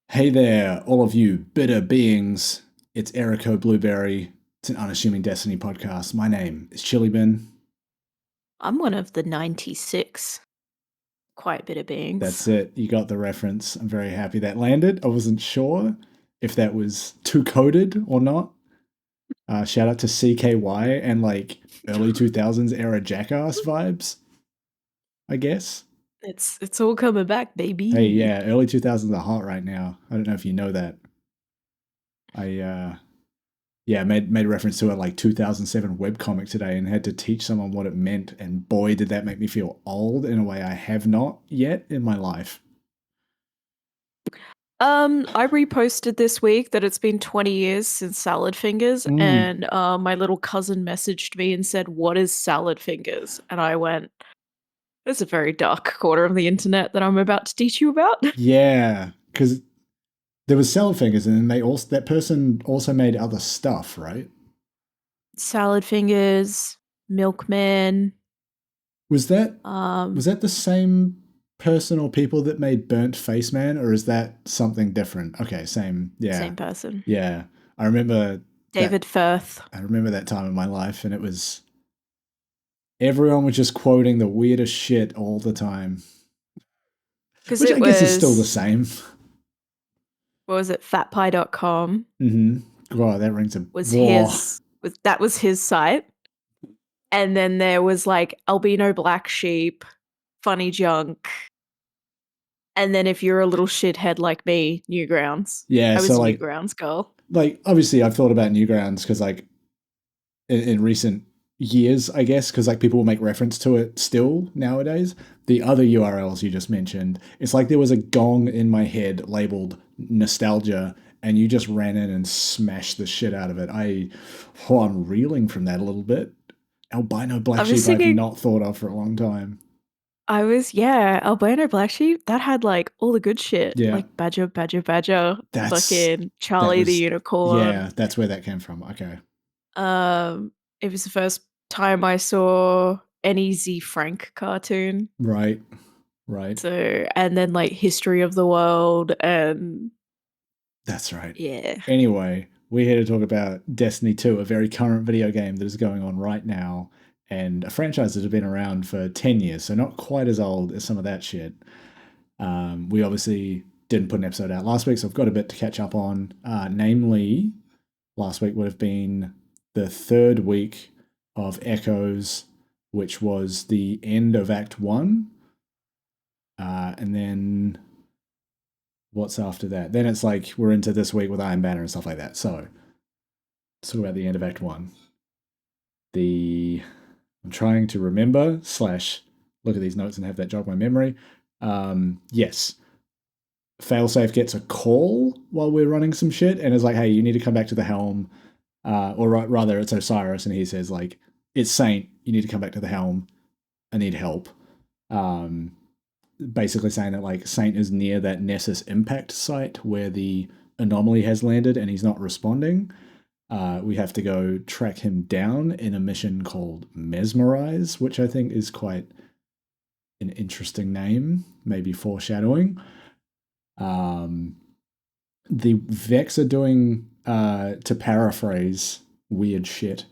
Hey there, all of you bitter beings. It's Erico Blueberry. It's an unassuming Destiny podcast. My name is chillybin. I'm one of the 96 quiet bitter That's beings. it. You got the reference. I'm very happy that landed. I wasn't sure if that was too coded or not. Shout out to CKY and like early 2000s era Jackass vibes, I guess. It's all coming back, Hey, baby. yeah, early 2000s are hot right now. I don't know if you know that. I yeah, made a reference to a like 2007 webcomic today and had to teach someone what it meant. And boy, did that make me feel old in a way I have not yet in my life. I reposted this week that it's been 20 years since Salad Fingers, Mm, and my little cousin messaged me and said, "What is Salad Fingers?" And I went, "There's a very dark corner of the internet that I'm about to teach you about." yeah, because there was Salad Fingers, and then they also that person also made other stuff, right? Salad Fingers, Milkman, Was that um, was that the same person or people that made Burnt Face Man, or is that something different? Okay, same. Yeah, same person. yeah. I remember that. David Firth. I remember that time in my life, and it was everyone was just quoting the weirdest shit all the time, Because which I it guess is still the was, same. what was it, fatpie.com Oh, that rings a was whoa. his site. And then there was like albino black sheep, funny junk, and then if you're a little shithead like me, Newgrounds. Yeah, I so was a Newgrounds girl. like obviously I've thought about Newgrounds because like in recent years, I guess, because like people will make reference to it still nowadays. The other URLs you just mentioned, it's like there was a gong in my head labeled nostalgia, and you just ran in and smashed the shit out of it. I'm reeling from that a little bit. Albino I black was sheep I've singing. not thought of for a long time. Yeah, albino black sheep. That had like all the good shit, Yeah, like Badger, Badger, Badger, that's fucking that Charlie the was Unicorn. yeah, that's where that came from. Okay. Um, it was the first time I saw any Z Frank cartoon. Right, right. So, and then like History of the World and That's right. yeah. Anyway, we're here to talk about Destiny 2, a very current video game that is going on right now, and a franchise that has been around for 10 years, so not quite as old as some of that shit. We obviously didn't put an episode out last week, so I've got a bit to catch up on. Namely, last week would have been the third week of Echoes, which was the end of Act 1. And then what's after that? Then it's like we're into this week with Iron Banner and stuff like that. So let's talk about the end of Act One. The I'm trying to remember slash look at these notes and have that jog my memory. Yes, Failsafe gets a call while we're running some shit and is like, "Hey, you need to come back to the helm." Or rather, it's Osiris, and he says like, "It's Saint. You need to come back to the helm. I need help." Um, Basically saying that like Saint is near that Nessus impact site where the anomaly has landed and he's not responding. We have to go track him down in a mission called Mesmerize, which I think is quite an interesting name, maybe foreshadowing. Um, the Vex are doing, to paraphrase weird shit,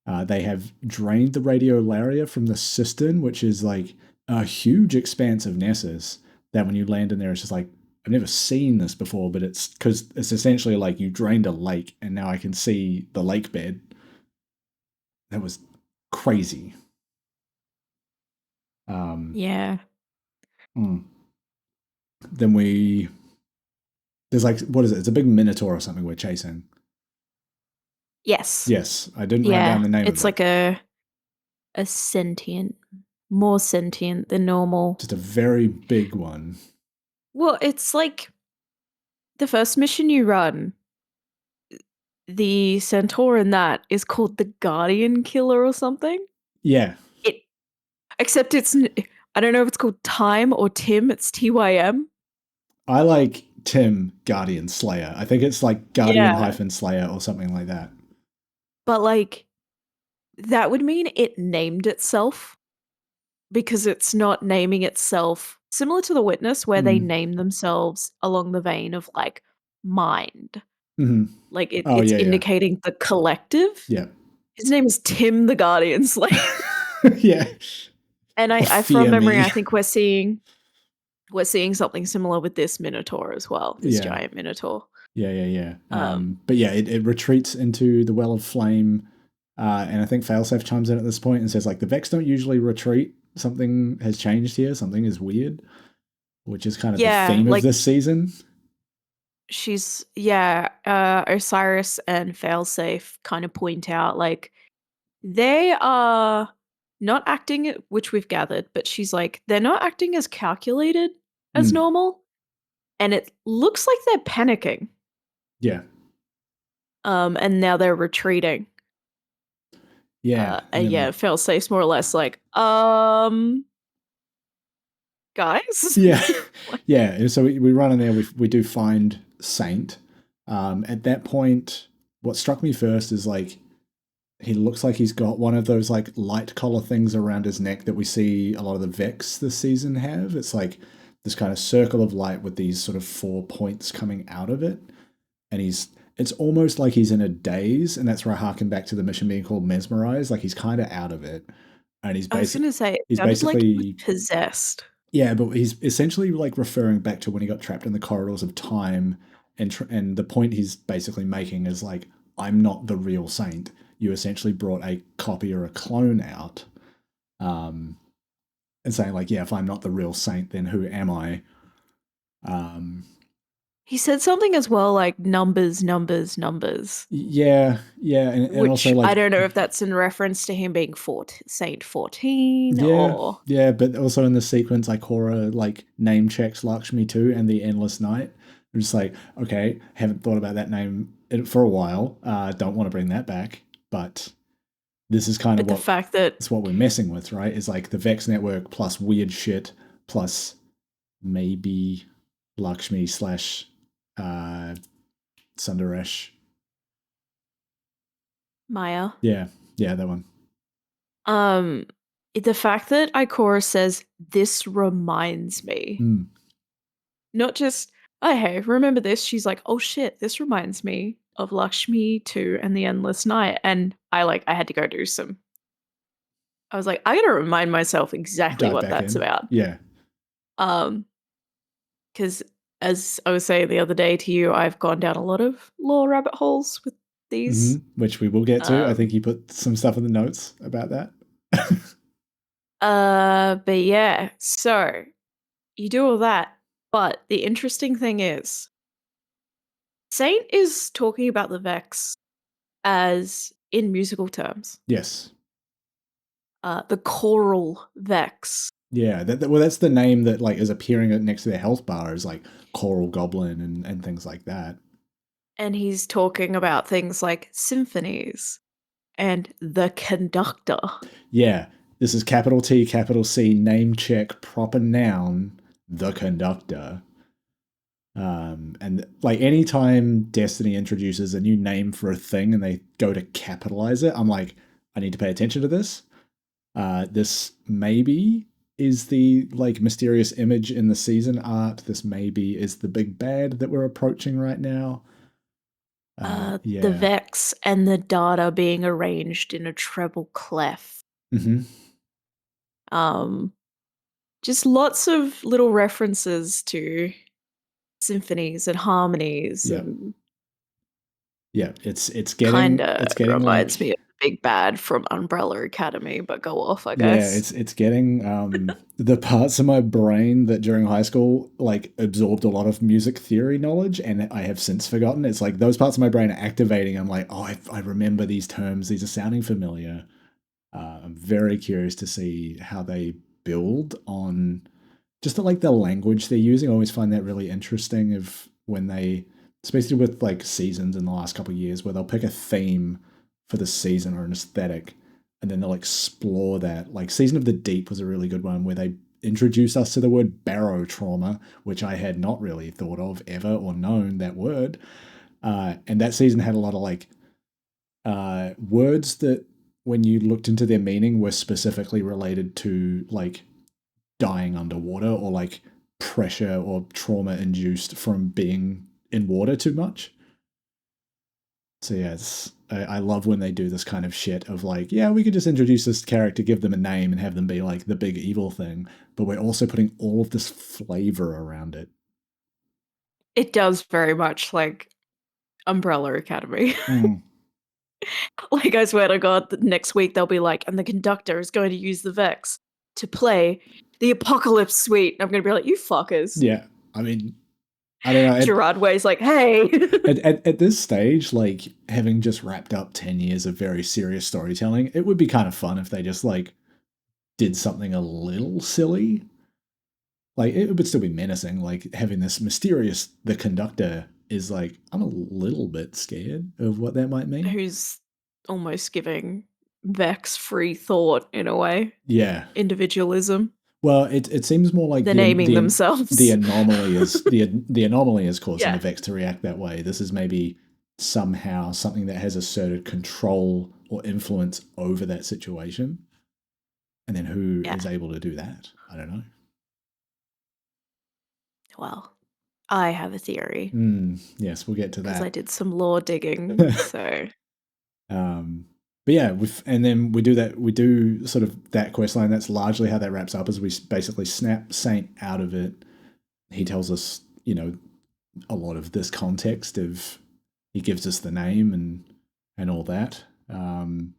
they have drained the radiolaria from the cistern, which is like a huge expanse of Nessus that when you land in there, it's just like, I've never seen this before, but it's because it's essentially like you drained a lake and now I can see the lake bed. That was crazy. Um, Yeah. mm. Then there's like, what is it? It's a big minotaur or something we're chasing. Yes. Yes, I didn't write down Yeah. the name of It's it. like a sentient, more sentient than normal. Just a very big one. Well, it's like the first mission you run, the centaur in that is called the Guardian Killer or something. Yeah, It except I don't know if it's called Time or Tim, it's TYM. I like Tim Guardian Slayer. I think it's like Guardian Yeah. hyphen Slayer or something like that. But like that would mean it named itself. because it's not naming itself similar to The Witness, where they Mm. name themselves along the vein of like mind. Hmm. Like Oh it's yeah, yeah, indicating the collective. yeah, His name is Tim the Guardian Slayer. yeah. And Or I from fear memory, me. I think we're seeing something similar with this Minotaur as well, this Yeah, giant Minotaur. yeah, yeah, yeah. Um, But yeah, it retreats into the well of flame, and I think Failsafe chimes in at this point and says like the Vex don't usually retreat. Something has changed here. Something is weird, which is kind of the yeah, theme of like this season. Osiris and Failsafe kind of point out like they are not acting, which we've gathered, but she's like, they're not acting as calculated as Mm, normal. And it looks like they're panicking. yeah, And now they're retreating. yeah, and And then yeah, like Failsafe's more or less like, guys? yeah, Like, yeah. And so we run in there. We do find Saint. At that point, what struck me first is like he looks like he's got one of those like light collar things around his neck that we see a lot of the Vex this season have. It's like this kind of circle of light with these sort of 4 points coming out of it. And it's almost like he's in a daze, and that's where I harken back to the mission being called Mesmerize. Like he's kind of out of it. And I was gonna say, it he's sounded like he was basically possessed. yeah, but he's essentially like referring back to when he got trapped in the corridors of time, and the point he's basically making is like, I'm not the real saint. You essentially brought a copy or a clone out, um, and saying like, yeah, if I'm not the real saint, then who am I? Um, He said something as well like numbers, numbers, numbers, yeah, yeah, and which also I like don't know if that's in reference to him being Saint 14 yeah, or. yeah, but also in the sequence, Ikora like name checks Lakshmi too, and the Endless Night. I'm just like, okay, haven't thought about that name for a while. Don't want to bring that back, but this is kind of But the fact that it's what we're messing with, right? Is like the Vex network plus weird shit plus maybe Lakshmi slash uh, Sundaresh. Maya, Yeah, yeah, that one. um, the fact that Ikora says, this reminds me, Mm, not just, oh, hey, remember this? She's like, oh shit, this reminds me of Lakshmi too and the Endless Night. And I had to go do some. I was like, I gotta remind myself exactly dive what back that's in. about. Yeah. Um, because as I was saying the other day to you, I've gone down a lot of lore rabbit holes with these. Which we will get to. I Um, think you put some stuff in the notes about that. but yeah, so you do all that, but the interesting thing is, Saint is talking about the Vex as in musical terms, Yes. the choral Vex, Yeah. Well, that's the name that like is appearing next to their health bar is like Coral Goblin and things like that. and he's talking about things like symphonies and the conductor. Yeah. This is capital T, capital C, name check, proper noun, the conductor. And like anytime Destiny introduces a new name for a thing and they go to capitalize it, I'm like, I need to pay attention to this. This maybe is the like mysterious image in the season art. This maybe is the big bad that we're approaching right now. The Yeah. Vex and the data being arranged in a treble clef. Hmm. Um, just lots of little references to symphonies and harmonies Yeah. and Yeah. kind of it's getting reminds like me of the big bad from Umbrella Academy, but go off, I yeah, guess. it's getting the parts of my brain that during high school like absorbed a lot of music theory knowledge and I have since forgotten. It's like those parts of my brain are activating. I'm like, oh, I remember these terms. These are sounding familiar. I'm very curious to see how they build on just like the language they're using. I always find that really interesting. Of when they, especially with like seasons in the last couple of years, where they'll pick a theme for the season or an aesthetic, and then they'll explore that. Like Season of the Deep was a really good one where they introduced us to the word barotrauma, which I had not really thought of ever or known that word. And that season had a lot of like words that when you looked into their meaning, were specifically related to like dying underwater or like pressure or trauma induced from being in water too much. So yeah, I love when they do this kind of shit of like, yeah, we could just introduce this character, give them a name, and have them be like the big evil thing, but we're also putting all of this flavor around it. It does very much like Umbrella Academy. Mm. Like, I swear to God, that next week they'll be like, and the conductor is going to use the Vex to play the Apocalypse Suite. And I'm going to be like, you fuckers. Yeah, I mean, I don't know. Gerard Way's like, hey. At this stage, like having just wrapped up 10 years of very serious storytelling, it would be kind of fun if they just like did something a little silly. Like it would still be menacing, like having this mysterious the conductor is like, I'm a little bit scared of what that might mean. Who's almost giving Vex free thought in a way, Yeah. individualism. Well, it seems more like They're naming themselves. the anomaly is causing the Yeah. Vex to react that way. This is maybe somehow something that has asserted control or influence over that situation. And then who Yeah. is able to do that? I don't know. Well, I have a theory Yes, we'll get to because I that. did some lore digging. So But yeah, and then we do that. We do sort of that quest line. That's largely how that wraps up. As we basically snap Saint out of it. He tells us, a lot of this context of he gives us the name and all that. And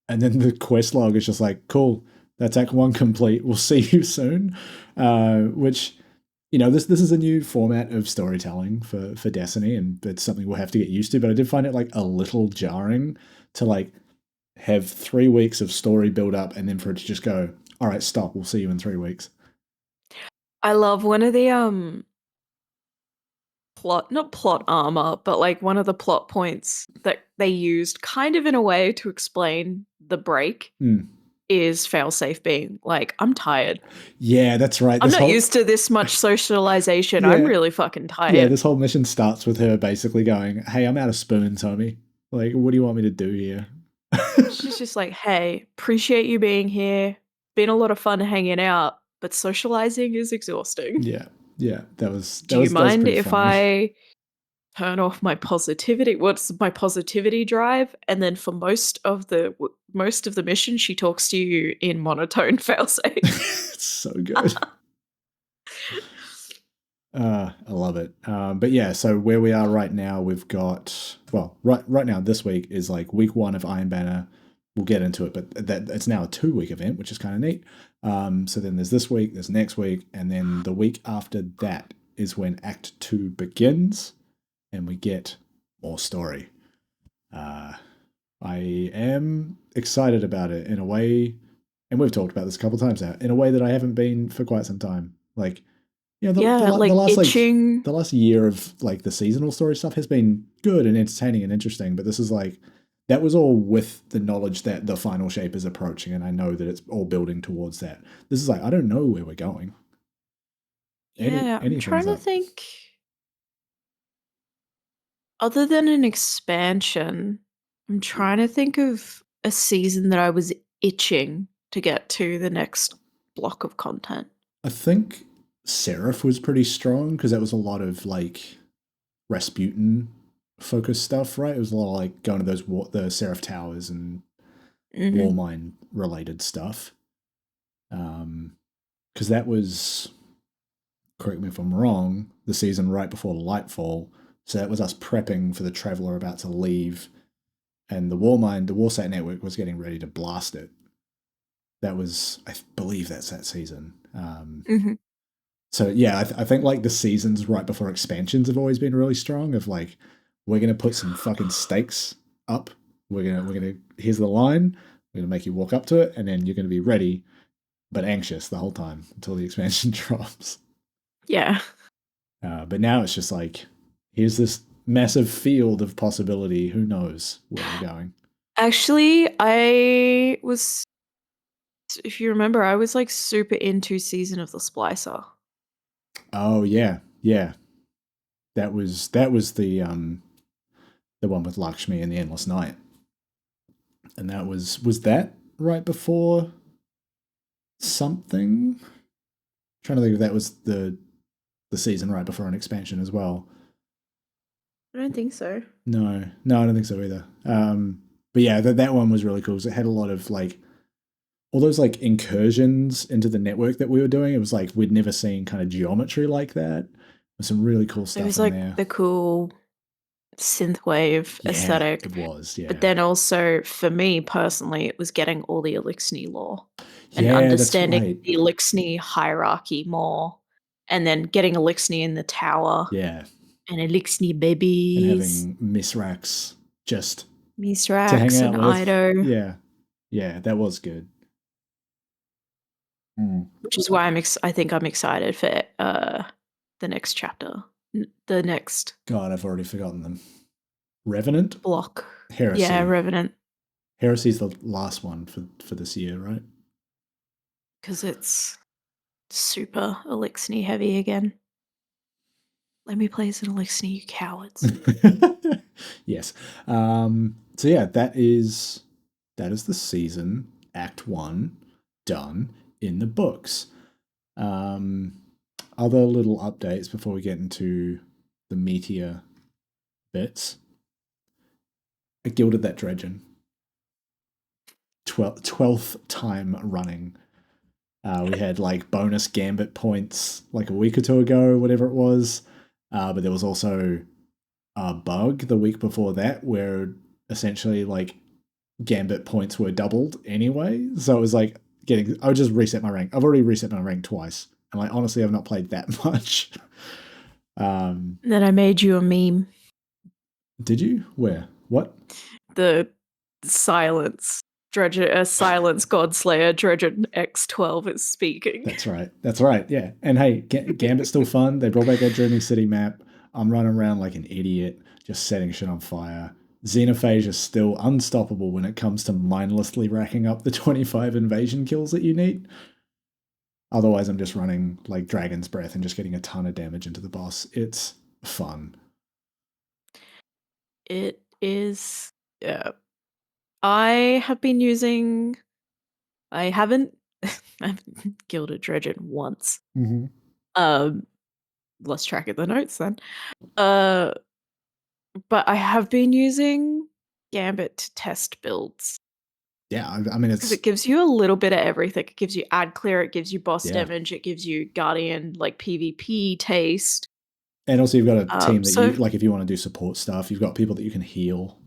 then the quest log is just like, cool, that's Act One complete. We'll see you soon. Which, this is a new format of storytelling for Destiny, and it's something we'll have to get used to. But I did find it like a little jarring to like have 3 weeks of story build up and then for it to just go, all right, stop. We'll see you in 3 weeks. I love one of the not plot armor, but like one of the plot points that they used kind of in a way to explain the break is failsafe being like, I'm tired. Yeah, that's right. I'm not used to this much socialization. I'm Yeah. really fucking Yeah, tired. this whole mission starts with her basically going, hey, I'm out of spoons, homie. Like, what do you want me to do here? She's just like, hey, appreciate you being here. Been a lot of fun hanging out, but socializing is exhausting. Yeah, that was Do you mind pretty if funny. I turn off my positivity? What's my positivity drive? And then for most of the mission, she talks to you in monotone failsafe. It's so good. I love it. But yeah, so where we are right now, we've got right now this week is like week 1 of Iron Banner. We'll get into it, but that it's now a 2-week event, which is kind of neat. So then there's this week, there's next week, and then the week after that is when Act 2 begins, and we get more story. I am excited about it in a way, and we've talked about this a couple of times now, in a way that I haven't been for quite some time. Like, Like itching. the last year of like the seasonal story stuff has been good and entertaining and interesting, but this is like that was all with the knowledge that the final shape is approaching, and I know that it's all building towards that. This is like I don't know where we're going. Yeah, I'm Anything's trying to up. think. Other than an expansion, I'm trying to think of a season that I was itching to get to the next block of content. I think Seraph was pretty strong because that was a lot of like Rasputin focused stuff, right? It was a lot of like going to the Seraph Towers and war mine related stuff. Because that was, correct me if I'm wrong, the season right before the Lightfall. So that was us prepping for the Traveler about to leave, and the Warsat network was getting ready to blast it. That was, I believe, that's that season. So yeah, I think like the seasons right before expansions have always been really strong. Of like, we're gonna put some fucking stakes up. We're gonna here's the line. We're gonna make you walk up to it, and then you're gonna be ready, but anxious the whole time until the expansion drops. Yeah. But now it's just like, here's this massive field of possibility. Who knows where we're going? Actually, if you remember, I was like super into Season of the Splicer. Oh yeah, yeah. That was the one with Lakshmi and the Endless Night. And that was that right before something? I'm trying to think if that was the season right before an expansion as well. I don't think so. No, I don't think so either. But yeah, that one was really cool. It had a lot of like all those like incursions into the network that we were doing. It was like we'd never seen kind of geometry like that. There's some really cool It stuff was in like there. the cool synthwave Yeah, aesthetic. it was. But Yeah, then also, for me personally, it was getting all the Elixir lore and yeah, that's understanding right. the Elixir hierarchy more, and then getting Elixir in the tower Yeah, and Elixir and babies, having Misrax just to hang Misrax out and with. Ido, Yeah, yeah, that was good. Mm. which is why I think I'm excited for the next chapter, the next God, I've already forgotten them. Revenant, block. Yeah, Heresy. Revenant, Heresy's the last one for this year, right? because it's super Elixir heavy again. Let me play as an Elixir, you cowards. Yes. So yeah, that is the season, Act One, done in the books. Um, Other little updates before we get into the meteor bits. I gilded that dredgen. 12th time running. We had like bonus gambit points like a week or two ago, whatever it was. But there was also a bug the week before that where essentially like gambit points were doubled anyway. So it was like I would just reset my rank. I've already reset my rank twice. And like honestly I've not played that much. Then I made you a meme. Did you? Where? What? The silence. Dredger, silence Godslayer, Dredger X12 is speaking. That's right. That's right. Yeah. And hey, Gambit's still fun. They brought back that Dreaming City map. I'm running around like an idiot, just setting shit on fire. Xenophage is still unstoppable when it comes to mindlessly racking up the 25 invasion kills that you need. Otherwise, I'm just running like Dragon's Breath and just getting a ton of damage into the boss. It's fun. It is. Yeah. I have been using. I haven't. I've gilded Dredgen once. Mm-hmm. Um, lost track of the notes then. Uh, but I have been using Gambit to test builds Yeah, I mean, because it's, it gives you a little bit of everything. It gives you ad clear, it gives you boss yeah. damage, it gives you Guardian like PvP taste. And also, you've got a team that you So like if you want to do support stuff, you've got people that you can heal.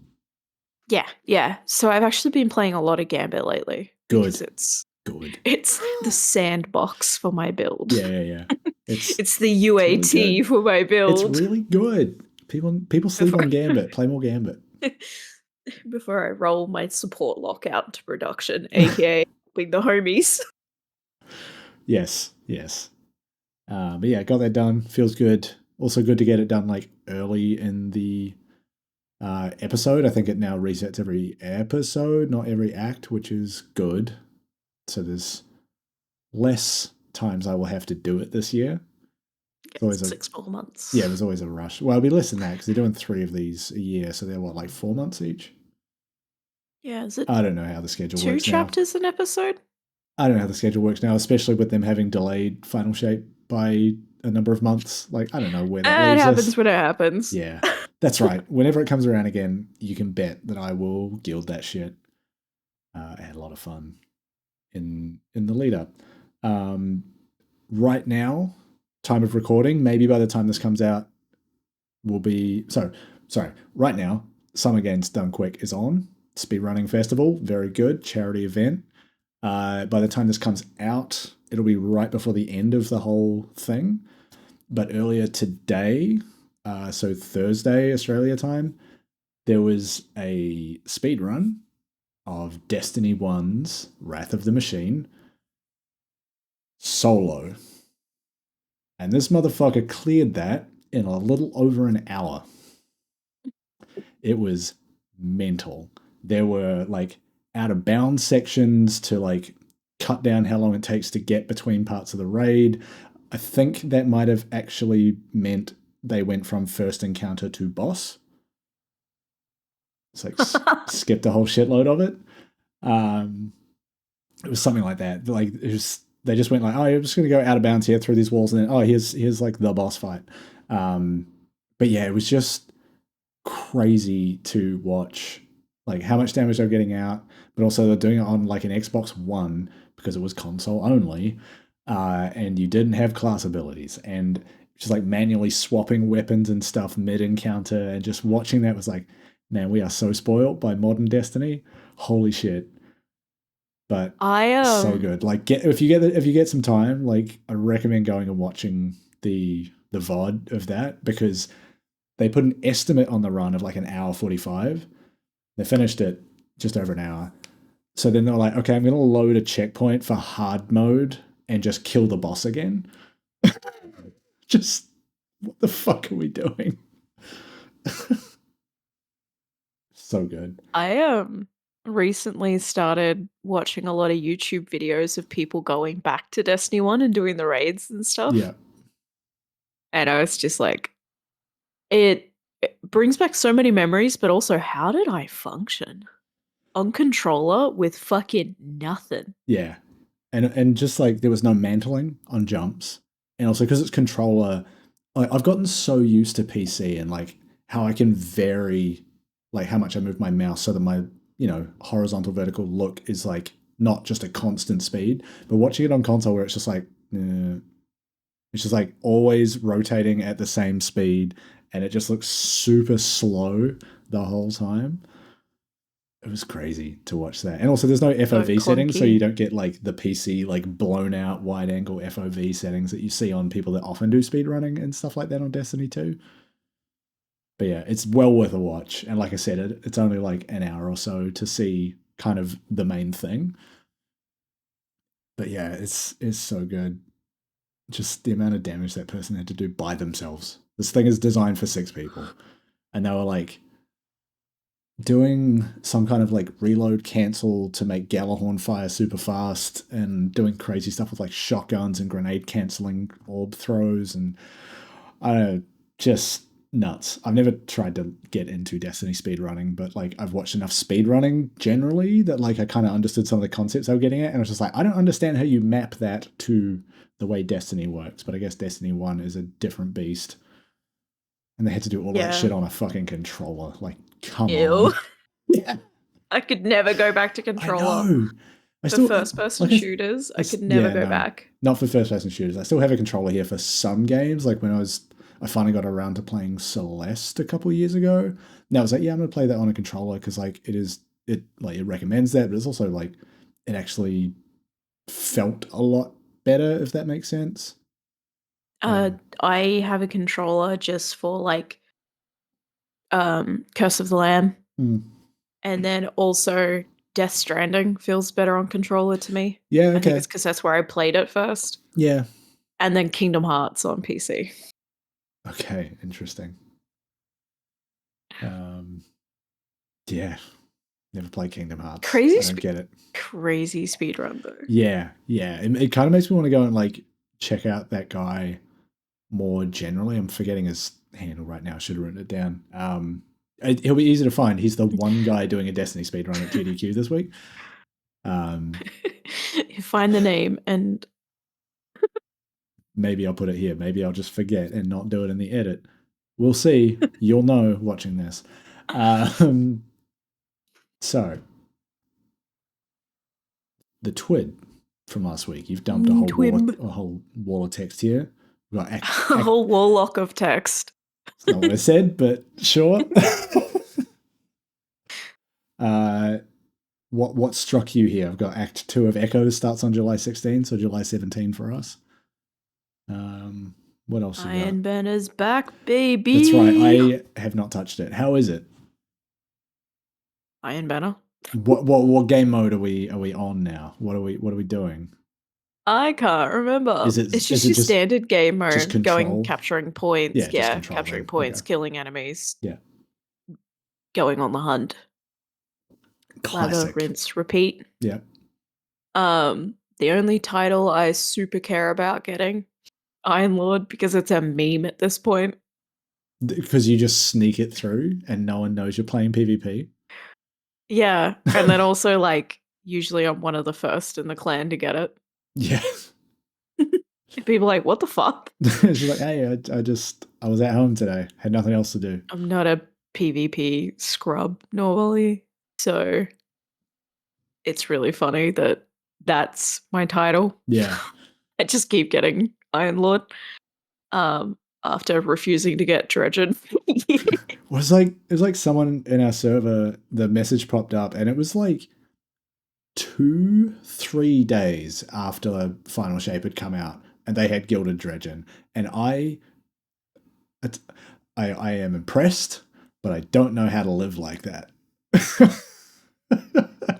yeah, yeah. So I've actually been playing a lot of Gambit lately because Good. it's Good. it's the sandbox for my build. Yeah, yeah, yeah. It's the It's really UAT good. for my It's build. really good. People sleep Before on Gambit. Play more Gambit. before I roll my support lock out into production, aka helping the homies. Yes, yes. But yeah, got that done. Feels good. Also good to get it done like early in the episode. I think it now resets every episode, not every act, which is good. So there's less times I will have to do it this year. It's always It's a 6 more months. yeah. There's always a rush. Well, it'll be less than that because they're doing 3 of these a year, so they're what like 4 months each. Yeah, is it I don't know how the schedule two works now. chapters an episode? I don't know how the schedule works now, especially with them having delayed Final Shape by a number of months. Like, I don't know where that It leaves us. happens when it happens. Yeah, that's right. Whenever it comes around again, you can bet that I will gild that shit. I had a lot of fun in the lead up. Um, right now, time of recording, maybe by the time this comes out, will be sorry. Right now, Summer Games Done Quick is on. Speedrunning Festival, very good charity event. By the time this comes out, it'll be right before the end of the whole thing. But earlier today, so Thursday Australia time, there was a speed run of Destiny 1's Wrath of the Machine solo. And this motherfucker cleared that in a little over an hour. It was mental. There were like out of bounds sections to like cut down how long it takes to get between parts of the raid. I think that might have actually meant they went from first encounter to boss. It's like skipped a whole shitload of it. It was something like that. Like they just went like, oh, you're just gonna go out of bounds here through these walls, and then here's like the boss fight. But yeah, it was just crazy to watch, like how much damage they're getting out, but also they're doing it on like an Xbox One because it was console only, and you didn't have class abilities, and just like manually swapping weapons and stuff mid encounter, and just watching that was like, man, we are so spoiled by modern Destiny. Holy shit! But I so good. Like, if you get some time, like I recommend going and watching the VOD of that, because they put an estimate on the run of like an hour 45. They finished it just over an hour. So then they're like, okay, I'm going to load a checkpoint for hard mode and just kill the boss again. Just what the fuck are we doing? So good. I recently started watching a lot of YouTube videos of people going back to Destiny 1 and doing the raids and stuff. Yeah. And I was just like, it brings back so many memories, but also how did I function on controller with fucking nothing? Yeah. And just like there was no mantling on jumps. And also because it's controller, I've gotten so used to PC and like how I can vary like how much I move my mouse so that my, horizontal vertical look is like not just a constant speed. But watching it on console where it's just like it's just like always rotating at the same speed, and it just looks super slow the whole time. It was crazy to watch that. And also there's no So FOV settings, so clunky. you don't get like the PC like blown out wide angle FOV settings that you see on people that often do speed running and stuff like that on Destiny 2. But yeah, it's well worth a watch. And like I said, it's only like an hour or so to see kind of the main thing. But yeah, it's so good. Just the amount of damage that person had to do by themselves. This thing is designed for 6 people. And they were like doing some kind of like reload cancel to make Galahorn fire super fast, and doing crazy stuff with like shotguns and grenade canceling orb throws, and I don't know, just nuts. I've never tried to get into Destiny speedrunning, but like I've watched enough speedrunning generally that like I kind of understood some of the concepts they were getting at, and I was just like, I don't understand how you map that to the way Destiny works, but I guess Destiny 1 is a different beast. And they had to do all that Yeah. shit on a fucking controller. Like, come on. Ew. Yeah, I could never go back to I controller. know. I For still first person like shooters, I could never yeah, go no, back. not for first person shooters. I still have a controller here for some games. Like when I finally got around to playing Celeste a couple of years ago. Now I was like, yeah, I'm gonna play that on a controller because like it recommends that, but it's also like it actually felt a lot better, if that makes sense. I have a controller just for like Curse of the Lamb, Mm. and then also Death Stranding feels better on controller to me. Yeah, I think okay. it's because that's where I played it first, Yeah. and then Kingdom Hearts on PC. Okay, interesting. Um, yeah, never played Kingdom Hearts. I don't get it. Crazy speedrun though. Yeah, yeah. It kind of makes me want to go and like check out that guy more generally. I'm forgetting his handle right now. I should have written it down. He'll be easy to find. He's the one guy doing a Destiny speedrun at GDQ this week. You find the name and Maybe I'll put it here. Maybe I'll just forget and not do it in the edit. We'll see. You'll know watching this. So the twid from last week. You've dumped a whole wall of text here. We've got a whole warlock of text. That's not what I said, but sure. What struck you here? I've got Act 2 of Echoes starts on July 16, so July 17 for us. What else you got? Iron Banner's back, baby. That's right. I have not touched it. How is it? Iron Banner. What game mode are we on now? What are we doing? I can't remember. It's just your standard game mode, going capturing points. Yeah, capturing points, okay. Killing enemies. Yeah. Going on the hunt. Classic. Lather, rinse, repeat. Yeah. The only title I super care about getting, Iron Lord, because it's a meme at this point. Because you just sneak it through and no one knows you're playing PvP. Yeah. And then also, like, usually I'm one of the first in the clan to get it. Yeah. And people are like, what the fuck? She's like, hey, I was at home today, had nothing else to do. I'm not a PvP scrub normally. So it's really funny that that's my title. Yeah. I just keep getting Iron Lord after refusing to get Dredgen. It was like someone in our server, the message popped up, and it was like 3 days after Final Shape had come out, and they had gilded Dredgen, and I am impressed, but I don't know how to live like that.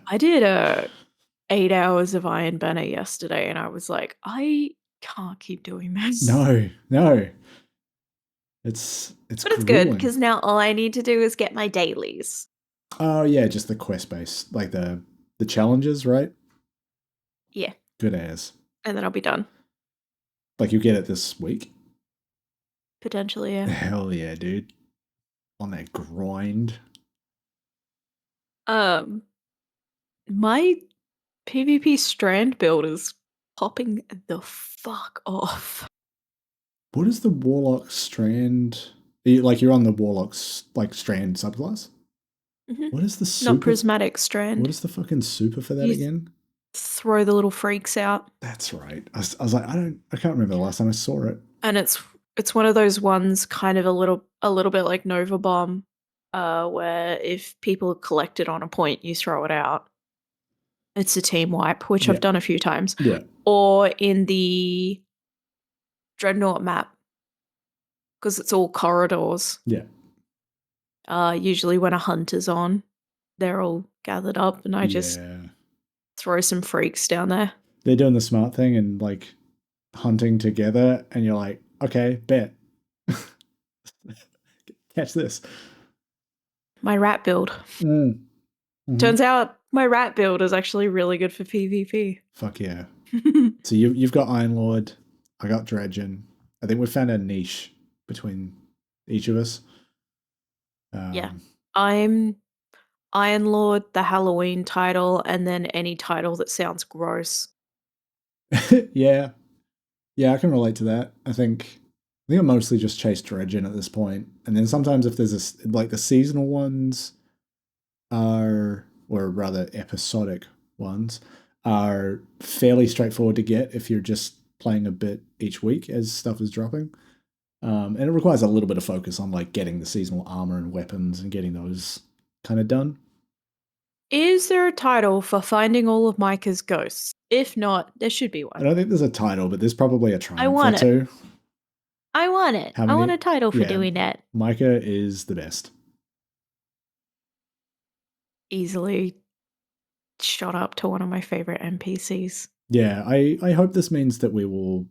I did 8 hours of Iron Banner yesterday, and I was like, I can't keep doing this. No, no. It's But it's good grueling. because now all I need to do is get my dailies. Oh yeah, just the quest base, like the challenges, right? Yeah, Good as. and then I'll be done. Like you get it this week. Potentially, yeah. Hell yeah, dude. On that grind. My PvP strand build is popping the fuck off. What is the Warlock strand? You're on the Warlock's like strand subclass? Mhm. What is the Not super? prismatic strand. What is the fucking super for that You again? throw the little freaks out. That's right. I was like, I can't remember the last time I saw it. And it's one of those ones kind of a little bit like Nova Bomb, where if people collect it on a point, you throw it out. It's a team wipe, which Yeah. I've done a few times. Yeah. Or in the Dreadnought map, because it's all corridors. Yeah. Usually when a hunt is on, they're all gathered up, and I just Yeah. throw some freaks down there. They're doing the smart thing and like hunting together, and you're like, okay, bet. Catch this. My rat build. Mm-hmm. Turns out my rat build is actually really good for PvP. Fuck yeah. So you've got Iron Lord, I got Dredgen. I think we've found a niche between each of us. Yeah. I'm Iron Lord, the Halloween title, and then any title that sounds gross. Yeah. Yeah, I can relate to that. I think I mostly just chase Dredgen at this point. And then sometimes if there's like the seasonal ones are, or rather episodic ones, are fairly straightforward to get if you're just playing a bit each week as stuff is dropping. And it requires a little bit of focus on like getting the seasonal armor and weapons and getting those kind of done. Is there a title for finding all of Micah's ghosts? If not, there should be I one. don't think there's a title, but there's probably a I triumph or want it. two. I want it. How I want many? a title for Yeah, doing that. Micah is the best. Easily shot up to one of my favorite NPCs. Yeah, I hope this means that we will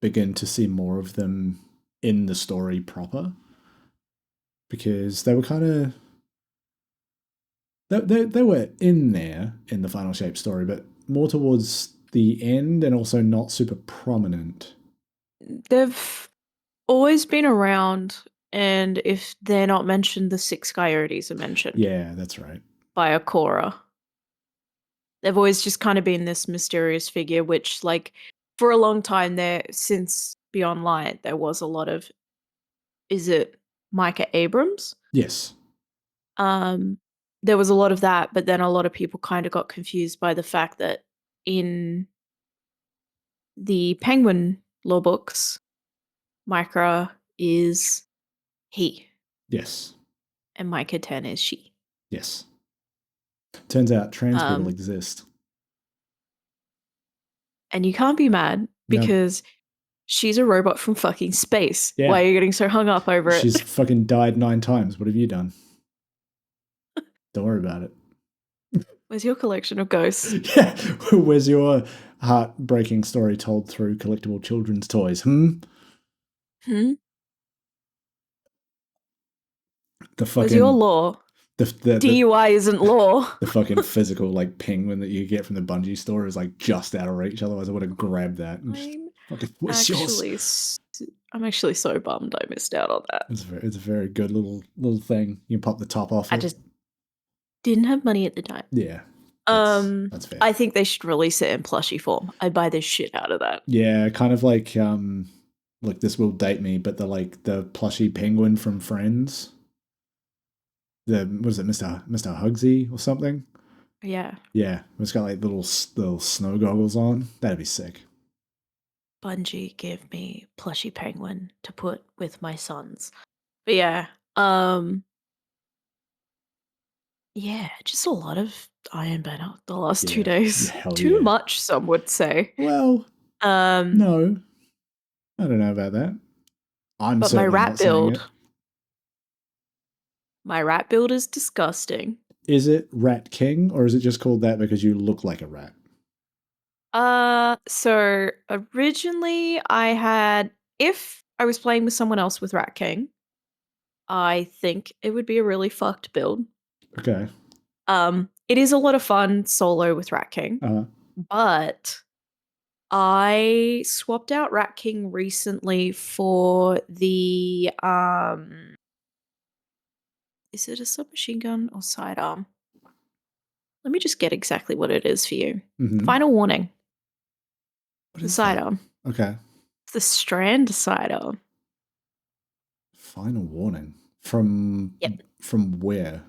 begin to see more of them in the story proper, because they were kind of they were in there in the Final Shape story, but more towards the end and also not super prominent. They've always been around, and if they're not mentioned, the six coyotes are mentioned. Yeah, that's right. By Akora. They've always just kind of been this mysterious figure, which, like, for a long time there, since Beyond Light, there was a lot of, is it Micah Abrams? Yes. There was a lot of that, but then a lot of people kind of got confused by the fact that in the Penguin law books, Micah is he, Yes. and Micah 10 is she. Yes. Turns out trans people exist. And you can't be mad because she's a robot from fucking space. Yeah. Why are you getting so hung up over it? She's fucking died 9 times. What have you done? Don't worry about it. Where's your collection of ghosts? Yeah. Where's your heartbreaking story told through collectible children's toys? Hmm? The fucking. Where's your law? The DUI isn't law. The fucking physical like penguin that you get from the Bungie store is like just out of reach. Otherwise, I would have grabbed that. And just, fucking, what's yours? I'm actually so bummed I missed out on that. It's a very good little thing. You can pop the top off. Didn't have money at the time. Yeah, that's fair. I think they should release it in plushie form. I'd buy the shit out of that. Yeah, kind of like this will date me, but the plushy penguin from Friends. The what is it, Mr. Hugsy or something? Yeah. Yeah, it's got like little snow goggles on. That'd be sick. Bungie give me plushy penguin to put with my sons. But yeah, just a lot of Iron Banner the last 2 Yeah, days. hell Too yeah. much, some would say. Well, Um, no, I don't know about that. I'm but my certainly rat not saying it. build is disgusting. Is it Rat King or is it just called that because you look like a rat? So originally if I was playing with someone else with Rat King, I think it would be a really fucked build. Okay. It is a lot of fun solo with Rat King, Uh-huh. but I swapped out Rat King recently for the is it a submachine gun or sidearm? Let me just get exactly what it is for you. Mm-hmm. Final warning. What The is that? sidearm. Okay. It's the Strand sidearm. Final warning. From Yep. from where?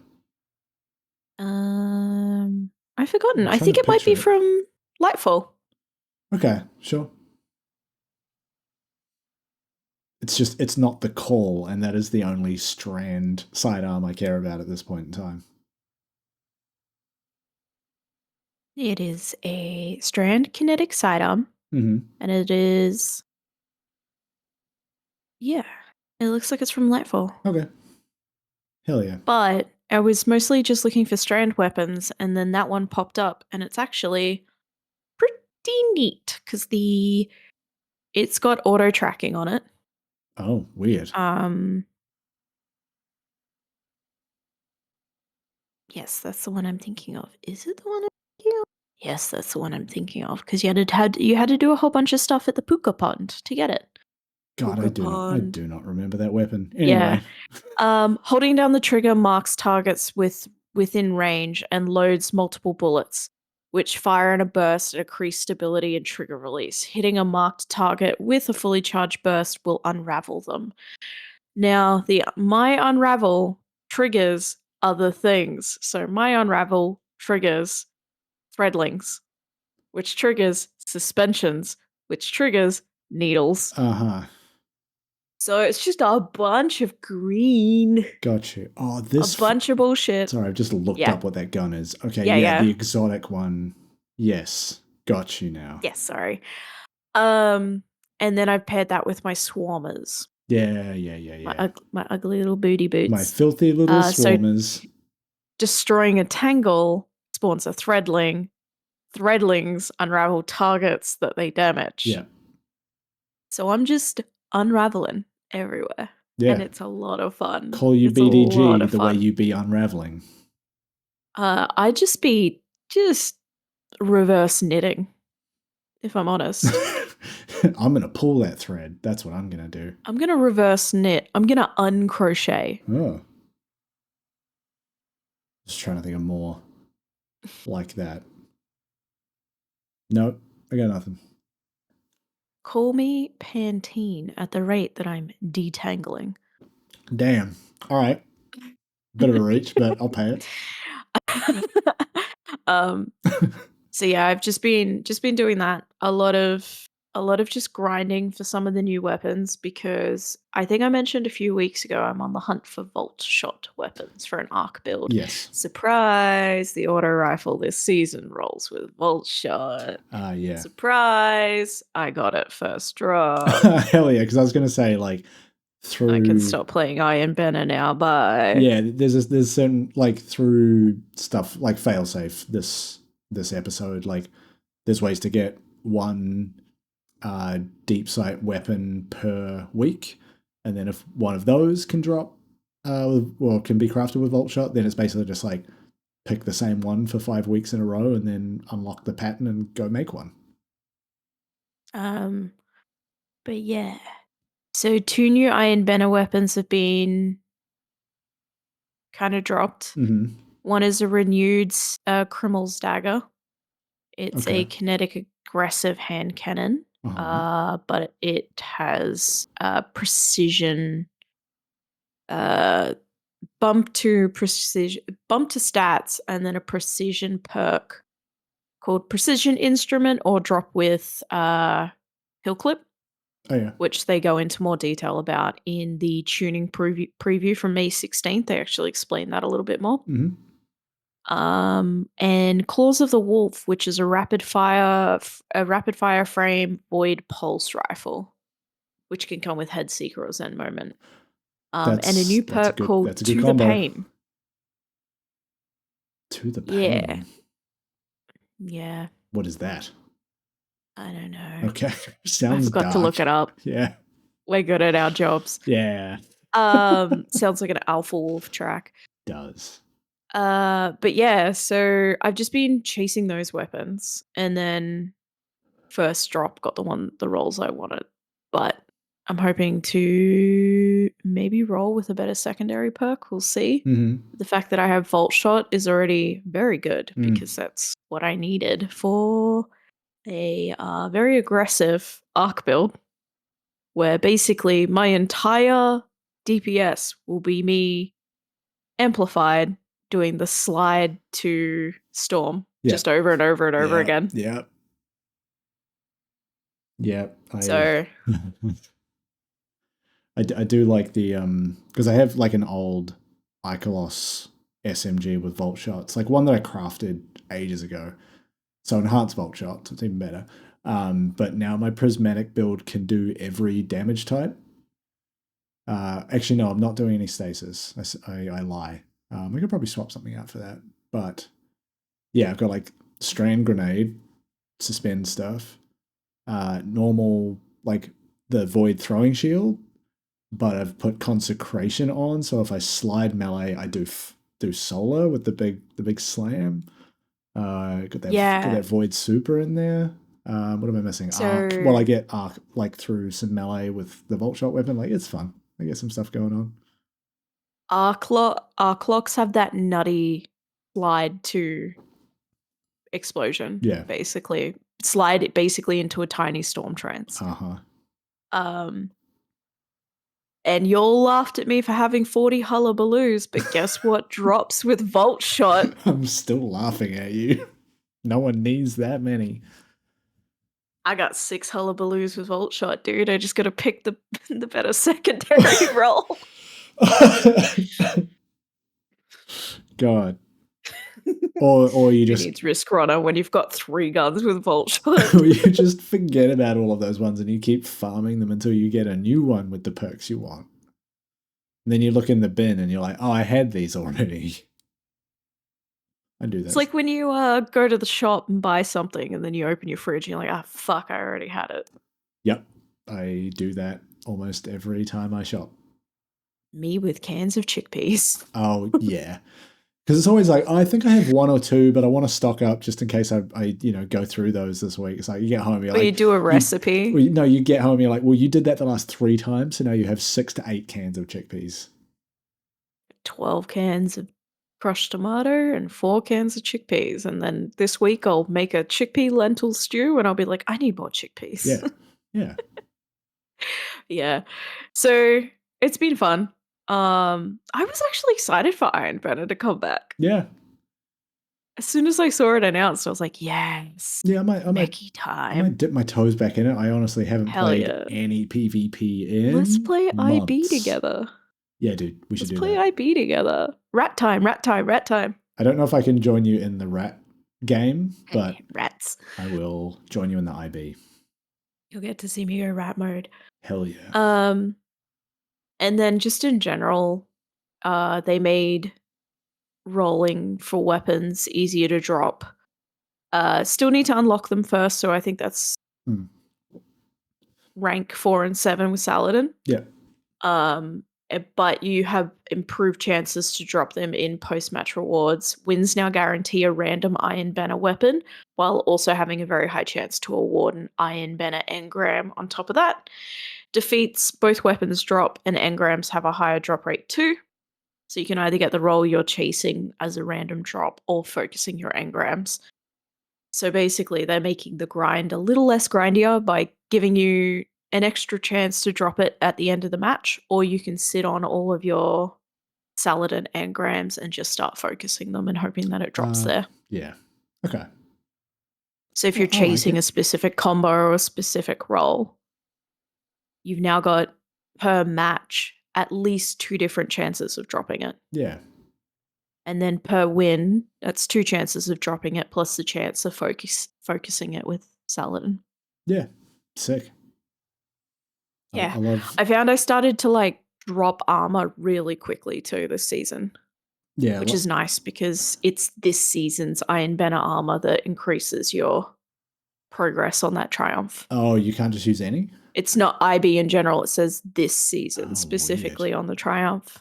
I've forgotten. I'm I trying think to it might picture be it. from Lightfall. Okay, sure. It's not the call, and that is the only strand sidearm I care about at this point in time. It is a Strand kinetic sidearm, Mm-hmm. and it is yeah. It looks like it's from Lightfall. Okay. Hell yeah. But I was mostly just looking for Strand weapons, and then that one popped up, and it's actually pretty neat because it's got auto tracking on it. Oh, weird. Yes, that's the one I'm thinking of. Is it the one I'm thinking of? Yes, that's the one I'm thinking of because you had to do a whole bunch of stuff at the Puka Pond to get it. God, Puka I Pond. do not remember that weapon. Yeah. Anyway. Holding down the trigger marks targets within range and loads multiple bullets, which fire in a burst at increased stability and trigger release. Hitting a marked target with a fully charged burst will unravel them. Now, the my unravel triggers other things. So my unravel triggers threadlings, which triggers suspensions, which triggers needles. Uh-huh. So it's just a bunch of green, Got you. Oh, a bunch of bullshit. sorry, I've just looked Yeah. up what that gun is. Okay, Yeah, yeah, yeah. the exotic one. Yes. Got you now. Yes, sorry. And then I've paired that with my swarmers. Yeah, yeah, yeah, yeah. My ugly little booty My boots. filthy little So swarmers. destroying a tangle spawns a threadling. Threadlings unravel targets that they damage. Yeah. So I'm just unraveling everywhere. And Yeah. it's a lot of fun. Call you It's a lot BDG of the way fun. you be unraveling. I'd just be just reverse knitting, if I'm honest. I'm gonna pull that thread. That's what I'm gonna do. I'm gonna reverse knit. I'm gonna uncrochet. Oh. Just trying to think of more like that. Nope, I got nothing. Call me Pantene at the rate that I'm detangling. Damn. All right. Bit of a reach, but I'll pay it. So yeah, I've just been doing that. A lot of just grinding for some of the new weapons because I think I mentioned a few weeks ago I'm on the hunt for Volt Shot weapons for an arc build. Yes. Surprise! The auto rifle this season rolls with Volt Shot. Yeah. Surprise! I got it first drop. Hell yeah, because I was gonna say like through I can stop playing Iron Banner now. Bye. Yeah, there's certain like through stuff like failsafe this episode, like there's ways to get one deep sight weapon per week, and then if one of those can drop can be crafted with Volt Shot, then it's basically just like pick the same one for 5 weeks in a row and then unlock the pattern and go make one. But yeah. So 2 new Iron Banner weapons have been kind of dropped. Mm-hmm. One is a renewed Criminal's Dagger. It's a Okay. kinetic aggressive hand cannon, but it has precision, bump to stats, and then a precision perk called Precision Instrument or drop with Hill Clip, Oh yeah. which they go into more detail about in the tuning preview from May 16th. They actually explain that a little bit more. Mm-hmm. And Claws of the Wolf, which is a rapid fire frame void pulse rifle, which can come with Head Seeker or Zen Moment. And a new perk called that's a good To combo. the Pain. To the Pain. Yeah. What is that? I don't know. Okay. Sounds I forgot dark. to look it up. Yeah. We're good at our jobs. Yeah. Sounds like an Alpha Wolf track. Does. But yeah, so I've just been chasing those weapons, and then first drop got the rolls I wanted. But I'm hoping to maybe roll with a better secondary perk. We'll see. Mm-hmm. The fact that I have Vault Shot is already very good because that's what I needed for a very aggressive arc build, where basically my entire DPS will be me amplified doing the slide to Storm just over and over and over again. Yeah. Yeah. So I do like the because I have like an old Icolos SMG with Vault Shots, like one that I crafted ages ago. So enhanced Vault Shots, it's even better. But now my prismatic build can do every damage type. Actually, no, I'm not doing any stasis. I lie. We could probably swap something out for that. But yeah, I've got like strand grenade, suspend stuff, normal like the void throwing shield, but I've put consecration on. So if I slide melee, I do solar with the big slam. Got that void super in there. What am I missing? Arc. Well, I get arc like through some melee with the Vault Shot weapon. Like it's fun. I get some stuff going on. Arc locks have that nutty slide to explosion. Yeah. Basically. Slide it basically into a tiny storm trance. And you all laughed at me for having 40 hullabaloos, but guess what drops with Vault Shot? I'm still laughing at you. No one needs that many. I got 6 hullabaloos with Vault Shot, dude. I just gotta pick the better secondary roll. God. Or you just needs Risk Runner when you've got 3 guns with Vault Shot. Or you just forget about all of those ones and you keep farming them until you get a new one with the perks you want. And then you look in the bin and you're like, oh, I had these already. I do that. It's like when you go to the shop and buy something and then you open your fridge and you're like, ah, fuck, I already had it. Yep. I do that almost every time I shop. Me with cans of chickpeas. Oh, yeah. Because it's always like, oh, I think I have 1 or 2, but I want to stock up just in case I go through those this week. It's like you get home, you're like, you do a recipe. You get home, you're like, well, you did that the last 3 times, so now you have 6 to 8 cans of chickpeas. 12 cans of crushed tomato and 4 cans of chickpeas. And then this week I'll make a chickpea lentil stew and I'll be like, I need more chickpeas. Yeah. Yeah. Yeah. So it's been fun. I was actually excited for Iron Banner to come back. Yeah. As soon as I saw it announced, I was like, yes. Yeah, I might time. I might dip my toes back in it. I honestly haven't played any PvP in Let's play months. IB together. Yeah, dude, we should do that. Let's play IB together. Rat time. I don't know if I can join you in the rat game, but rats. I will join you in the IB. You'll get to see me go rat mode. Hell yeah. And then just in general, they made rolling for weapons easier to drop. Still need to unlock them first, so I think that's rank 4 and 7 with Saladin. Yeah. But you have improved chances to drop them in post-match rewards. Wins now guarantee a random Iron Banner weapon, while also having a very high chance to award an Iron Banner engram on top of that. Defeats both weapons drop, and engrams have a higher drop rate too. So you can either get the role you're chasing as a random drop or focusing your engrams. So basically, they're making the grind a little less grindier by giving you an extra chance to drop it at the end of the match, or you can sit on all of your Saladin engrams and just start focusing them and hoping that it drops there. Yeah. Okay. So if you're I like chasing it. a specific combo or a specific role, you've now got per match at least 2 different chances of dropping it. Yeah. And then per win, that's 2 chances of dropping it plus the chance of focusing it with Saladin. Yeah. Sick. Yeah. I love. I found I started to like drop armor really quickly too this season. Yeah. Which is nice because it's this season's Iron Banner armor that increases your progress on that triumph. Oh, you can't just use any? It's not IB in general, it says this season Oh, specifically weird. on the triumph.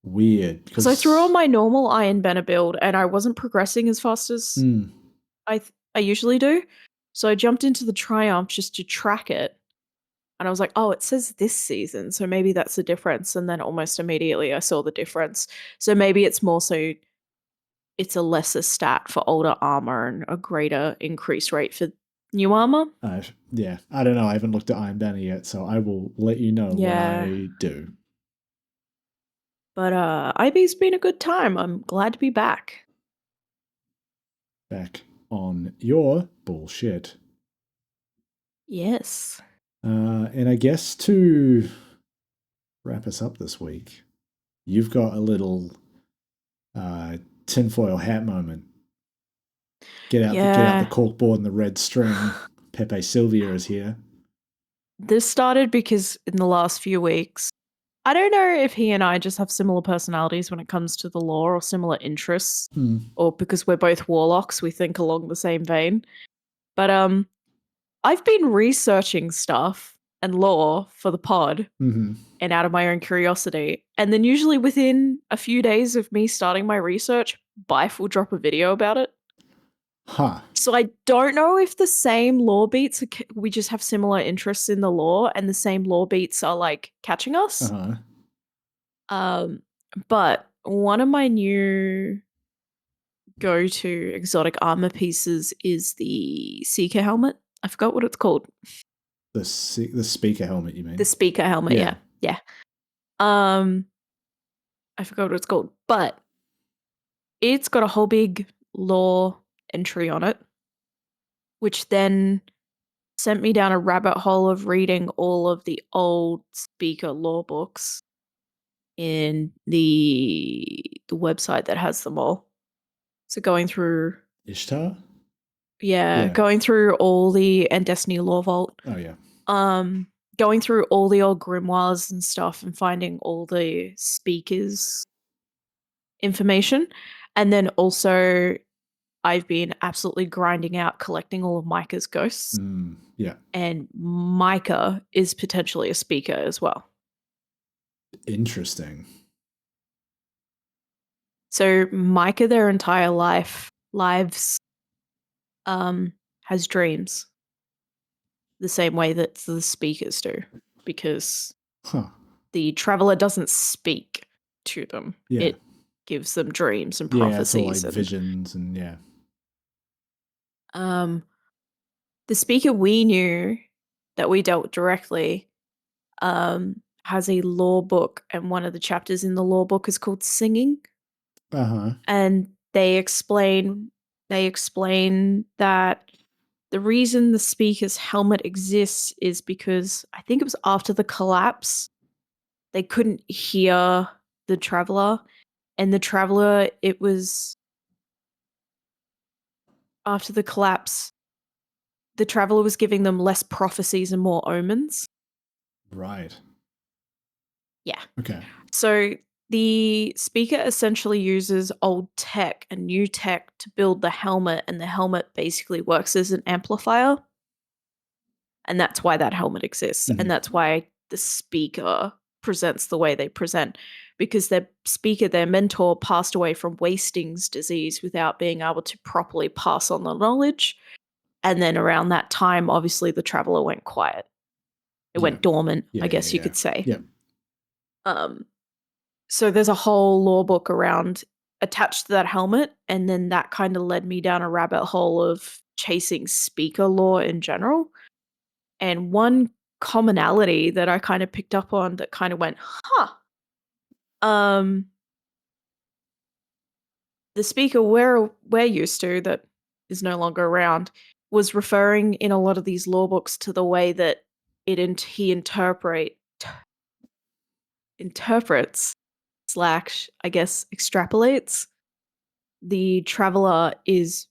Weird. Because I threw on my normal Iron Banner build and I wasn't progressing as fast as I usually do. So I jumped into the triumph just to track it. And I was like, oh, it says this season. So maybe that's the difference. And then almost immediately I saw the difference. So maybe it's more so it's a lesser stat for older armor and a greater increase rate for new armor. Yeah. I don't know. I haven't looked at Iron Banner yet, so I will let you know when I do. But IB's been a good time. I'm glad to be back. Back on your bullshit. Yes. And I guess to wrap us up this week, you've got a little tinfoil hat moment. Get out the corkboard and the red string. Pepe Sylvia is here. This started because in the last few weeks, I don't know if he and I just have similar personalities when it comes to the lore or similar interests, or because we're both warlocks, we think along the same vein. But I've been researching stuff and lore for the pod and out of my own curiosity. And then usually within a few days of me starting my research, Bife will drop a video about it. Huh. So I don't know if the same lore beats, we just have similar interests in the lore and the same lore beats are like catching us. But one of my new go-to exotic armor pieces is the Seeker helmet. I forgot what it's called. The speaker helmet, you mean? The speaker helmet, yeah. I forgot what it's called, but it's got a whole big lore entry on it, which then sent me down a rabbit hole of reading all of the old speaker lore books in the website that has them all. So going through Ishtar? Yeah, going through all the and Destiny Lore Vault. Oh yeah. Going through all the old grimoires and stuff and finding all the speakers information. And then also I've been absolutely grinding out collecting all of Micah's ghosts. Yeah. And Micah is potentially a speaker as well. Interesting. So Micah, their entire lives has dreams. The same way that the speakers do. Because the traveler doesn't speak to them. Yeah. It gives them dreams and prophecies. Yeah, it's all like visions and yeah. The speaker we knew that we dealt directly has a lore book, and one of the chapters in the lore book is called Singing. And they explain that the reason the speaker's helmet exists is because I think it was after the collapse, they couldn't hear the traveler, and the traveler, it was after the collapse, the traveler was giving them less prophecies and more omens. Right. Yeah. Okay. So the speaker essentially uses old tech and new tech to build the helmet, and the helmet basically works as an amplifier. And that's why that helmet exists. And that's why the speaker presents the way they present. Because their speaker, their mentor, passed away from Wasting's disease without being able to properly pass on the knowledge. And then around that time, obviously, the traveler went quiet. It went dormant, I guess you could say. Yeah. So there's a whole lore book around attached to that helmet, and then that kind of led me down a rabbit hole of chasing speaker lore in general. And one commonality that I kind of picked up on that kind of went, huh. Um, the speaker we're used to that is no longer around was referring in a lot of these law books to the way that he interprets slash I guess extrapolates. The traveler is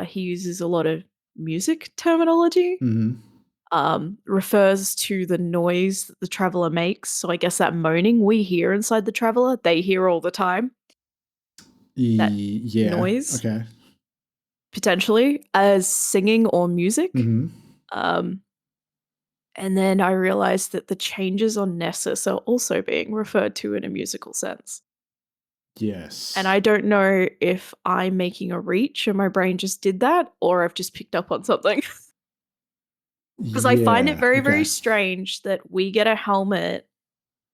he uses a lot of music terminology. Mm-hmm. Refers to the noise that the traveler makes. So I guess that moaning we hear inside the traveler, they hear all the time. That Yeah. noise, Okay. potentially, as singing or music. Mm-hmm. Um, and then I realized that the changes on Nessus are also being referred to in a musical sense. And Yes. I don't know if I'm making a reach and my brain just did that, or I've just picked up on something. Because I find it Yeah. very, very Okay. strange that we get a helmet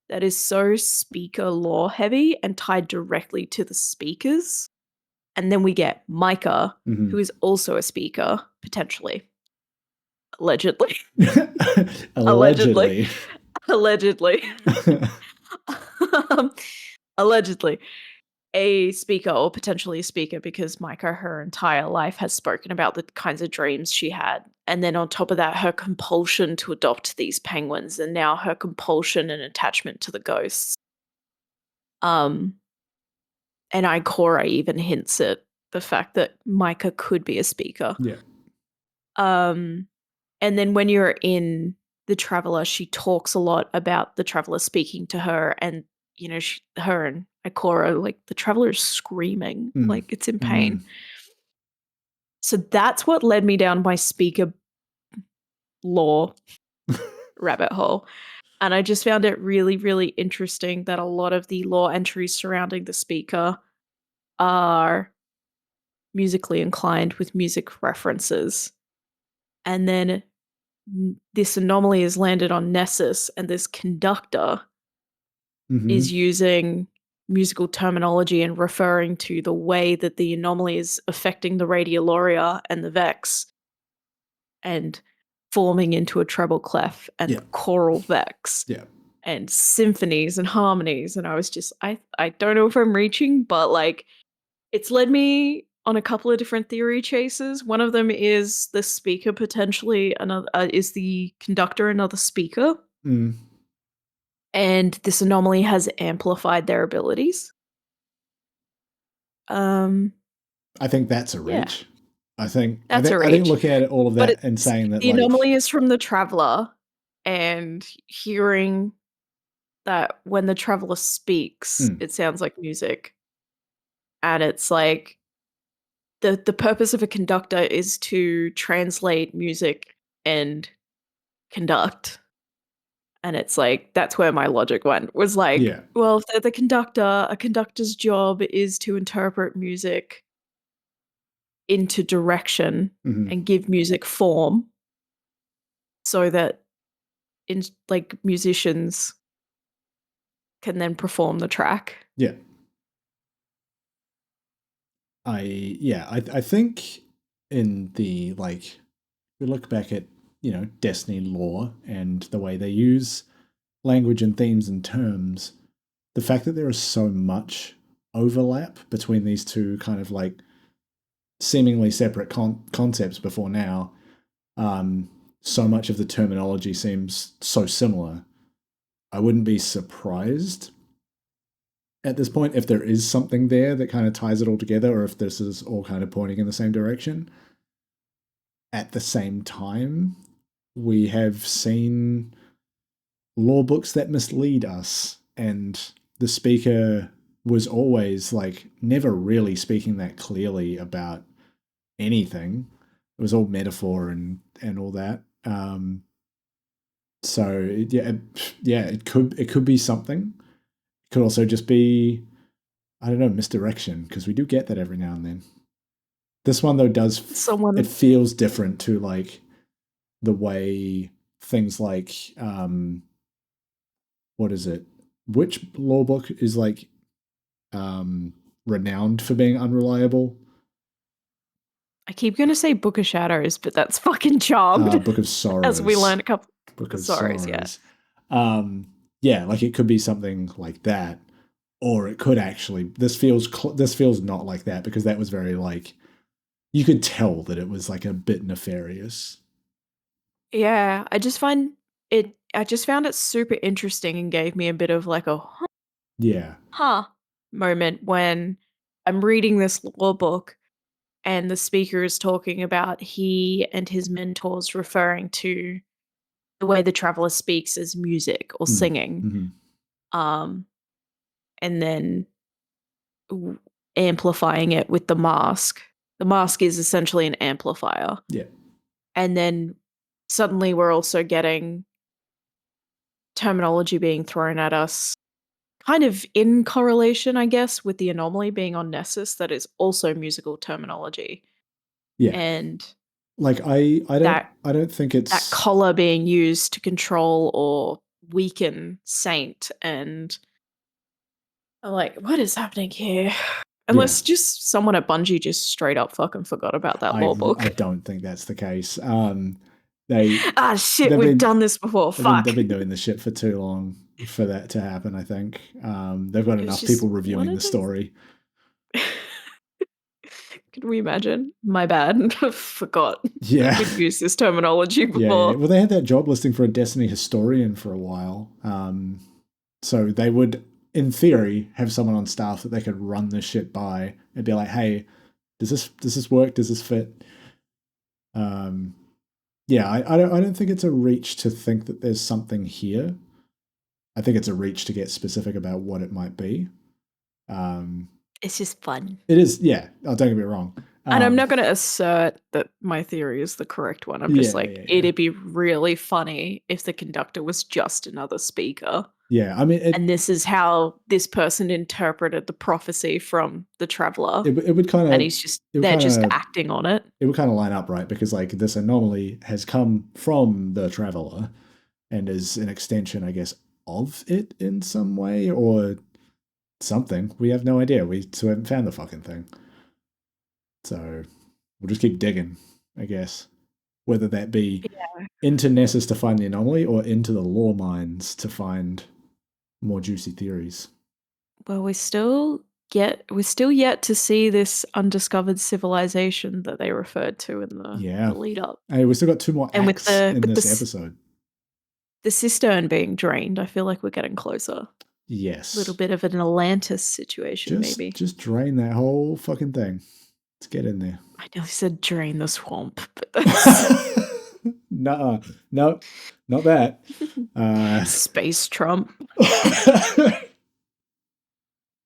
that is so speaker lore heavy and tied directly to the speakers. And then we get Meckii, Mm-hmm. who is also a speaker, potentially. Allegedly. Allegedly. Allegedly. Allegedly. um, allegedly. A speaker or potentially a speaker because Meckii her entire life has spoken about the kinds of dreams she had. And then on top of that, her compulsion to adopt these penguins and now her compulsion and attachment to the ghosts. Um, and Ikora even hints at the fact that Meckii could be a speaker. Yeah. Um, and then when you're in the Traveler, she talks a lot about the Traveler speaking to her, and her and Ikora, like the Traveler is screaming, Mm. like it's in Mm. pain. So that's what led me down my speaker lore rabbit hole. And I just found it really, really interesting that a lot of the lore entries surrounding the speaker are musically inclined with music references. And then this anomaly has landed on Nessus, and this conductor Mm-hmm. is using musical terminology and referring to the way that the anomaly is affecting the Radioloria and the Vex and forming into a treble clef and Yeah. choral Vex Yeah. and symphonies and harmonies. And I was just, I don't know if I'm reaching, but like it's led me on a couple of different theory chases. One of them is the speaker potentially another is the conductor another speaker, Mm. and this anomaly has amplified their abilities. Um, I think that's a yeah, reach. I think I that's think a I think reach. looking at all of But that and saying that the like anomaly is from the traveler, and hearing that when the traveler speaks, mm, it sounds like music, and it's like the purpose of a conductor is to translate music and conduct. And it's like that's where my logic went, was like, yeah. well, if they're the conductor, a conductor's job is to interpret music into direction Mm-hmm. and give music form so that in like musicians can then perform the track. Yeah. I think in the like we look back at, Destiny lore and the way they use language and themes and terms, the fact that there is so much overlap between these two kind of like seemingly separate concepts before now, um, so much of the terminology seems so similar. I wouldn't be surprised at this point if there is something there that kind of ties it all together, or if this is all kind of pointing in the same direction. At the same time, we have seen law books that mislead us, and the speaker was always like never really speaking that clearly about anything. It was all metaphor and all that. So yeah, it could be something. It could also just be, I don't know, misdirection, because we do get that every now and then. This one though it Someone feels different to like the way things like what is it? which law book is like renowned for being unreliable? I keep going to say Book of Shadows, but that's fucking Charmed. Book of As we Sorrows. learned a couple Book of of Sorrows, yeah. Sorrows. Yeah, like it could be something like that, or it could actually. This feels not like that because that was very like you could tell that it was like a bit nefarious. Yeah, I just found it super interesting and gave me a bit of like a Yeah. huh moment when I'm reading this law book and the speaker is talking about he and his mentors referring to the way the traveler speaks as music or singing. Mm-hmm. Um, and then amplifying it with the mask. The mask is essentially an amplifier. Yeah. And then suddenly we're also getting terminology being thrown at us, kind of in correlation, I guess, with the anomaly being on Nessus, that is also musical terminology. Yeah. And Like I that don't think that it's collar being used to control or weaken Saint, and I'm like, what is happening here? yeah. Unless just someone at Bungie just straight up fucking forgot about that law I book. don't think that's the case. They Ah, shit, they've we've been done this before. Fuck. they've been doing this shit for too long for that to happen. I think they've got It was enough just people one reviewing of the those. story. Could we imagine? My bad. Forgot that Yeah. we'd used this terminology Yeah. before. Well, they had that job listing for a Destiny historian for a while. So they would, in theory, have someone on staff that they could run this shit by and be like, "Hey, does this work? Does this fit?" Um, yeah, I don't think it's a reach to think that there's something here. I think it's a reach to get specific about what it might be. Um, It's just fun. it is, yeah. Oh, don't get me wrong. And I'm not going to assert that my theory is the correct one. I'm just Yeah, like, yeah, yeah. it'd be really funny if the conductor was just another speaker. Yeah, I mean, And this is how this person interpreted the prophecy from the traveler. it would kind And of he's just, it would they're kind just of acting on it. it would kind of line up, right? Because like this anomaly has come from the traveler and is an extension, I guess, of it in some way or something. We have no idea. We still haven't found the fucking thing. So we'll just keep digging, I guess. Whether that be Yeah. into Nessus to find the anomaly or into the lore mines to find more juicy theories. Well, we're still yet to see this undiscovered civilization that they referred to in Yeah. the lead up. Hey, we still got 2 more And with acts in this the episode. the cistern being drained, I feel like we're getting closer. Yes. A little bit of an Atlantis situation, maybe. Just drain that whole fucking thing. Let's get in there. I nearly said drain the swamp, but that's No, no, not that. Space Trump.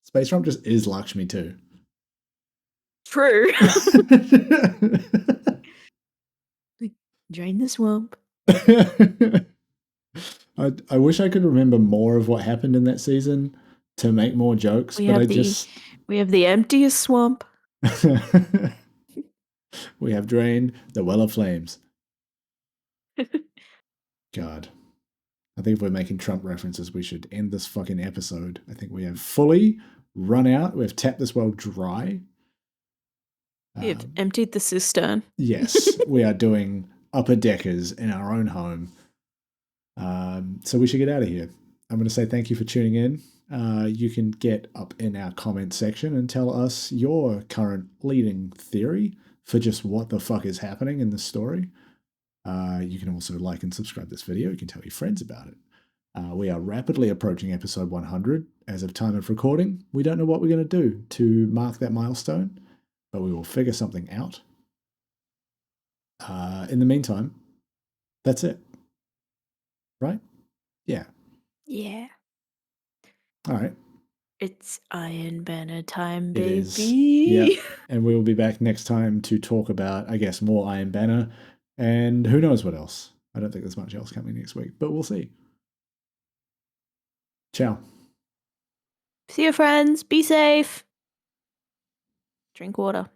Space Trump just is Lakshmi too. True. Drain the swamp. I wish I could remember more of what happened in that season to make more jokes, but I just we have the emptiest swamp. we have drained the well of flames. God. I think if we're making Trump references, we should end this fucking episode. I think we have fully run out. We've tapped this well dry. We have emptied the cistern. Yes, we are doing upper deckers in our own home. So we should get out of here. I'm going to say thank you for tuning in. You can get up in our comment section and tell us your current leading theory for just what the fuck is happening in the story. You can also like and subscribe this video. You can tell your friends about it. We are rapidly approaching episode 100 as of time of recording. We don't know what we're going to do to mark that milestone, but we will figure something out. In the meantime, that's it. Right? Yeah. Yeah. All right. It's Iron Banner time, It baby. is. Yeah. And we will be back next time to talk about, I guess, more Iron Banner and who knows what else. I don't think there's much else coming next week, but we'll see. Ciao. See you, friends. Be safe. Drink water.